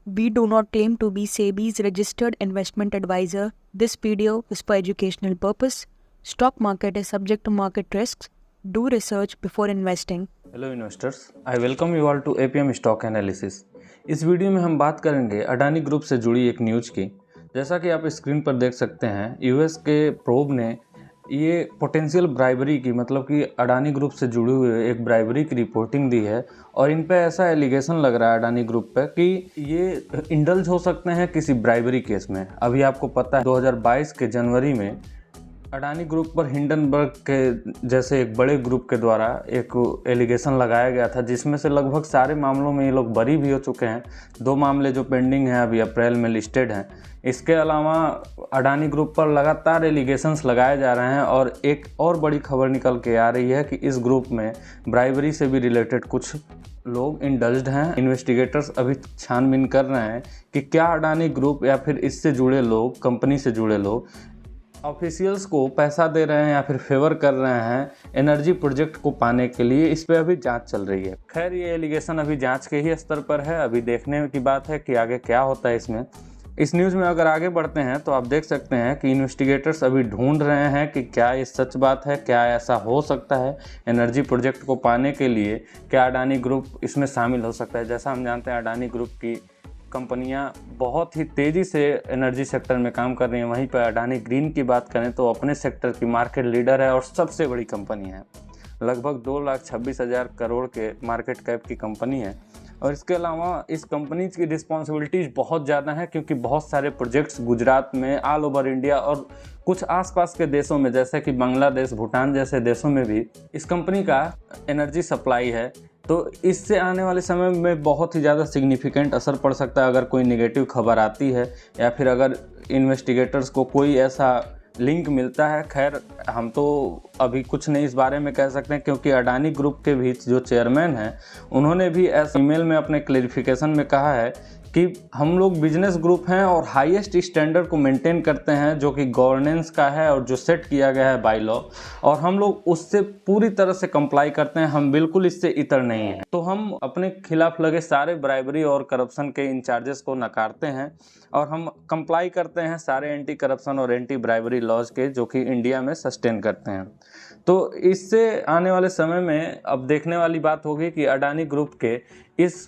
We do not claim to be SEBI's registered investment advisor. This video is for educational purpose. Stock market is subject to market risks. Do research before investing. Hello investors, I welcome you all to APM stock analysis. इस video में हम बात करेंगे Adani group से जुड़ी एक news की। जैसा कि आप स्क्रीन पर देख सकते हैं, यूएस के प्रोब ने ये पोटेंशियल ब्राइबरी की मतलब कि अडानी ग्रुप से जुड़े हुए एक ब्राइबरी की रिपोर्टिंग दी है और इन पे ऐसा एलिगेशन लग रहा है अडानी ग्रुप पे कि ये इंडल्ज हो सकते हैं किसी ब्राइबरी केस में। अभी आपको पता है 2022 के जनवरी में अडानी ग्रुप पर हिंडनबर्ग के जैसे एक बड़े ग्रुप के द्वारा एक एलिगेशन लगाया गया था, जिसमें से लगभग सारे मामलों में ये लोग बरी भी हो चुके हैं। 2 मामले जो पेंडिंग हैं अभी अप्रैल में लिस्टेड हैं। इसके अलावा अडानी ग्रुप पर लगातार एलिगेशंस लगाए जा रहे हैं और एक और बड़ी खबर निकल के आ रही है कि इस ग्रुप में ब्राइबरी से भी रिलेटेड कुछ लोग इंडल्ज्ड हैं। इन्वेस्टिगेटर्स अभी छानबीन कर रहे हैं कि क्या अडानी ग्रुप या फिर इससे जुड़े लोग, कंपनी से जुड़े लोग ऑफिशियल्स को पैसा दे रहे हैं या फिर फेवर कर रहे हैं एनर्जी प्रोजेक्ट को पाने के लिए। इस पे अभी जांच चल रही है। खैर, ये एलिगेशन अभी जांच के ही स्तर पर है, अभी देखने की बात है कि आगे क्या होता है इसमें। इस न्यूज़ में अगर आगे बढ़ते हैं तो आप देख सकते हैं कि इन्वेस्टिगेटर्स अभी ढूंढ रहे हैं कि क्या ये सच बात है, क्या ऐसा हो सकता है एनर्जी प्रोजेक्ट को पाने के लिए, क्या अडानी ग्रुप इसमें शामिल हो सकता है। जैसा हम जानते हैं अडानी ग्रुप की कंपनियां बहुत ही तेज़ी से एनर्जी सेक्टर में काम कर रही हैं। वहीं पर अडानी ग्रीन की बात करें तो अपने सेक्टर की मार्केट लीडर है और सबसे बड़ी कंपनी है। लगभग 2,26,000 करोड़ के मार्केट कैप की कंपनी है और इसके अलावा इस कंपनी की रिस्पॉन्सिबिलिटीज़ बहुत ज़्यादा है, क्योंकि बहुत सारे प्रोजेक्ट्स गुजरात में, ऑल ओवर इंडिया और कुछ आसपास के देशों में जैसे कि बांग्लादेश, भूटान जैसे देशों में भी इस कंपनी का एनर्जी सप्लाई है। तो इससे आने वाले समय में बहुत ही ज़्यादा सिग्निफिकेंट असर पड़ सकता है अगर कोई नेगेटिव खबर आती है या फिर अगर इन्वेस्टिगेटर्स को कोई ऐसा लिंक मिलता है। खैर, हम तो अभी कुछ नहीं इस बारे में कह सकते हैं, क्योंकि अडानी ग्रुप के भी जो चेयरमैन हैं उन्होंने भी ऐसा ईमेल में अपने क्लेरिफिकेशन में कहा है कि हम लोग बिजनेस ग्रुप हैं और हाईएस्ट स्टैंडर्ड को मेंटेन करते हैं जो कि गवर्नेंस का है और जो सेट किया गया है बाय लॉ, और हम लोग उससे पूरी तरह से कंप्लाई करते हैं। हम बिल्कुल इससे इतर नहीं हैं। तो हम अपने खिलाफ लगे सारे ब्राइबरी और करप्शन के इंचार्जेस को नकारते हैं और हम कंप्लाई करते हैं सारे एंटी करप्शन और एंटी ब्राइबरी लॉज के जो कि इंडिया में सस्टेन करते हैं। तो इससे आने वाले समय में अब देखने वाली बात होगी कि अडानी ग्रुप के इस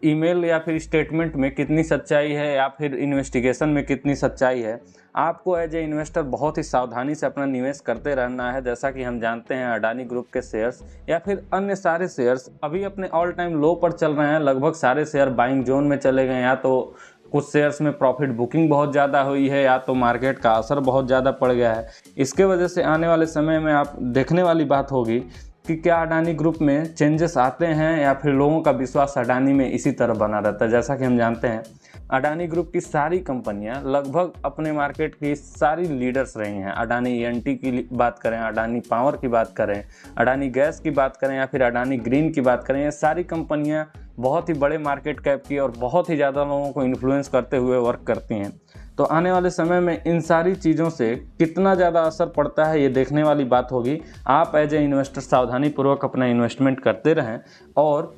ईमेल या फिर स्टेटमेंट में कितनी सच्चाई है या फिर इन्वेस्टिगेशन में कितनी सच्चाई है। आपको एज ए इन्वेस्टर बहुत ही सावधानी से अपना निवेश करते रहना है। जैसा कि हम जानते हैं अडानी ग्रुप के शेयर्स या फिर अन्य सारे शेयर्स अभी अपने ऑल टाइम लो पर चल रहे हैं। लगभग सारे शेयर बाइंग जोन में चले गए, या तो कुछ शेयर्स में प्रॉफिट बुकिंग बहुत ज़्यादा हुई है या तो मार्केट का असर बहुत ज़्यादा पड़ गया है। इसके वजह से आने वाले समय में आप देखने वाली बात होगी कि क्या अडानी ग्रुप में चेंजेस आते हैं या फिर लोगों का विश्वास अडानी में इसी तरह बना रहता है। जैसा कि हम जानते हैं अडानी ग्रुप की सारी कंपनियां लगभग अपने मार्केट की सारी लीडर्स रही हैं। अडानी ईएनटी की बात करें, अडानी पावर की बात करें, अडानी गैस की बात करें या फिर अडानी ग्रीन की बात करें, ये सारी कंपनियां बहुत ही बड़े मार्केट कैप की और बहुत ही ज़्यादा लोगों को इन्फ्लुएंस करते हुए वर्क करती हैं। तो आने वाले समय में इन सारी चीज़ों से कितना ज़्यादा असर पड़ता है ये देखने वाली बात होगी। आप एज ए इन्वेस्टर सावधानीपूर्वक अपना इन्वेस्टमेंट करते रहें और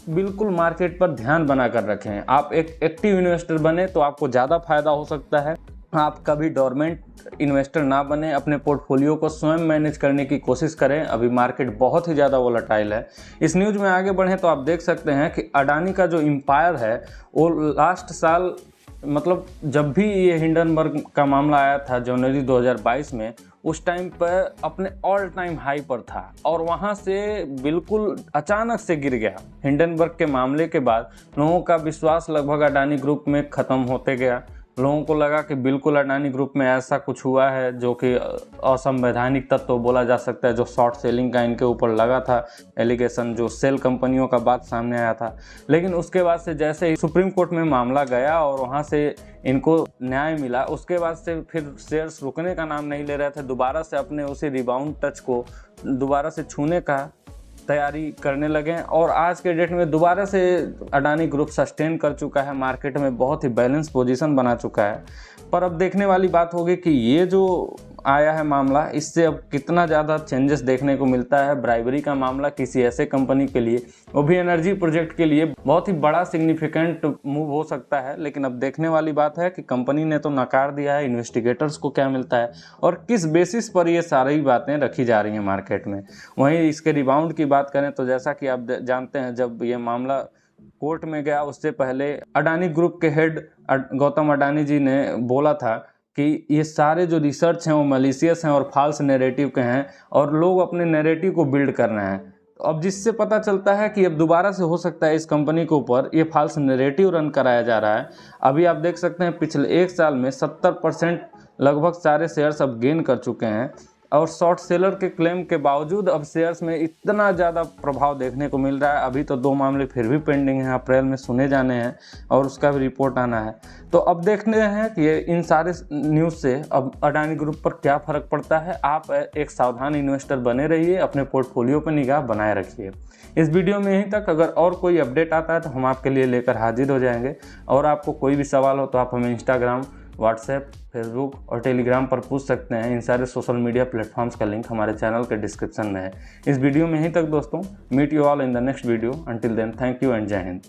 बिल्कुल मार्केट पर ध्यान बना कर रखें। आप एक एक्टिव इन्वेस्टर बने तो आपको ज़्यादा फायदा हो सकता है। आप कभी डोरमेंट इन्वेस्टर ना बने, अपने पोर्टफोलियो को स्वयं मैनेज करने की कोशिश करें। अभी मार्केट बहुत ही ज़्यादा वोलेटाइल है। इस न्यूज़ में आगे बढ़ें तो आप देख सकते हैं कि अडानी का जो एम्पायर है वो लास्ट साल मतलब जब भी ये हिंडनबर्ग का मामला आया था जनवरी 2022 में, उस टाइम पर अपने ऑल टाइम हाई पर था और वहाँ से बिल्कुल अचानक से गिर गया। हिंडनबर्ग के मामले के बाद लोगों का विश्वास लगभग अडानी ग्रुप में ख़त्म होते गया। लोगों को लगा कि बिल्कुल अडानी ग्रुप में ऐसा कुछ हुआ है जो कि असंवैधानिक तत्व बोला जा सकता है, जो शॉर्ट सेलिंग का इनके ऊपर लगा था एलिगेशन, जो सेल कंपनियों का बात सामने आया था। लेकिन उसके बाद से जैसे ही सुप्रीम कोर्ट में मामला गया और वहाँ से इनको न्याय मिला, उसके बाद से फिर शेयर्स रुकने का नाम नहीं ले रहे थे। दोबारा से अपने उसी रिबाउंड टच को दोबारा से छूने का तैयारी करने लगे और आज के डेट में दोबारा से अडानी ग्रुप सस्टेन कर चुका है, मार्केट में बहुत ही बैलेंस पोजीशन बना चुका है। पर अब देखने वाली बात होगी कि ये जो आया है मामला, इससे अब कितना ज़्यादा चेंजेस देखने को मिलता है। ब्राइबरी का मामला किसी ऐसे कंपनी के लिए, वो भी एनर्जी प्रोजेक्ट के लिए, बहुत ही बड़ा सिग्निफिकेंट मूव हो सकता है। लेकिन अब देखने वाली बात है कि कंपनी ने तो नकार दिया है, इन्वेस्टिगेटर्स को क्या मिलता है और किस बेसिस पर ये सारी बातें रखी जा रही हैं मार्केट में। वहीं इसके रिबाउंड की बात करें तो जैसा कि आप जानते हैं, जब ये मामला कोर्ट में गया उससे पहले अडानी ग्रुप के हेड गौतम अडानी जी ने बोला था कि ये सारे जो रिसर्च हैं वो मलिशियस हैं और फॉल्स नैरेटिव के हैं और लोग अपने नैरेटिव को बिल्ड कर रहे हैं। तो अब जिससे पता चलता है कि अब दोबारा से हो सकता है इस कंपनी के ऊपर ये फॉल्स नैरेटिव रन कराया जा रहा है। अभी आप देख सकते हैं पिछले 1 साल में 70% लगभग सारे शेयर्स अब गेन कर चुके हैं और शॉर्ट सेलर के क्लेम के बावजूद अब शेयर्स में इतना ज़्यादा प्रभाव देखने को मिल रहा है। अभी तो 2 मामले फिर भी पेंडिंग हैं, अप्रैल में सुने जाने हैं और उसका भी रिपोर्ट आना है। तो अब देखने हैं कि इन सारे न्यूज़ से अब अडानी ग्रुप पर क्या फ़र्क पड़ता है। आप एक सावधान इन्वेस्टर बने रहिए, अपने पोर्टफोलियो पर निगाह बनाए रखिए। इस वीडियो में यहीं तक। अगर और कोई अपडेट आता है तो हम आपके लिए लेकर हाजिर हो जाएंगे। और आपको कोई भी सवाल हो तो आप हमें इंस्टाग्राम, व्हाट्सएप, फेसबुक और टेलीग्राम पर पूछ सकते हैं। इन सारे सोशल मीडिया प्लेटफॉर्म्स का लिंक हमारे चैनल के डिस्क्रिप्शन में है। इस वीडियो में यहीं तक दोस्तों। Meet you all in the next video. Until then, thank you and Jai Hind.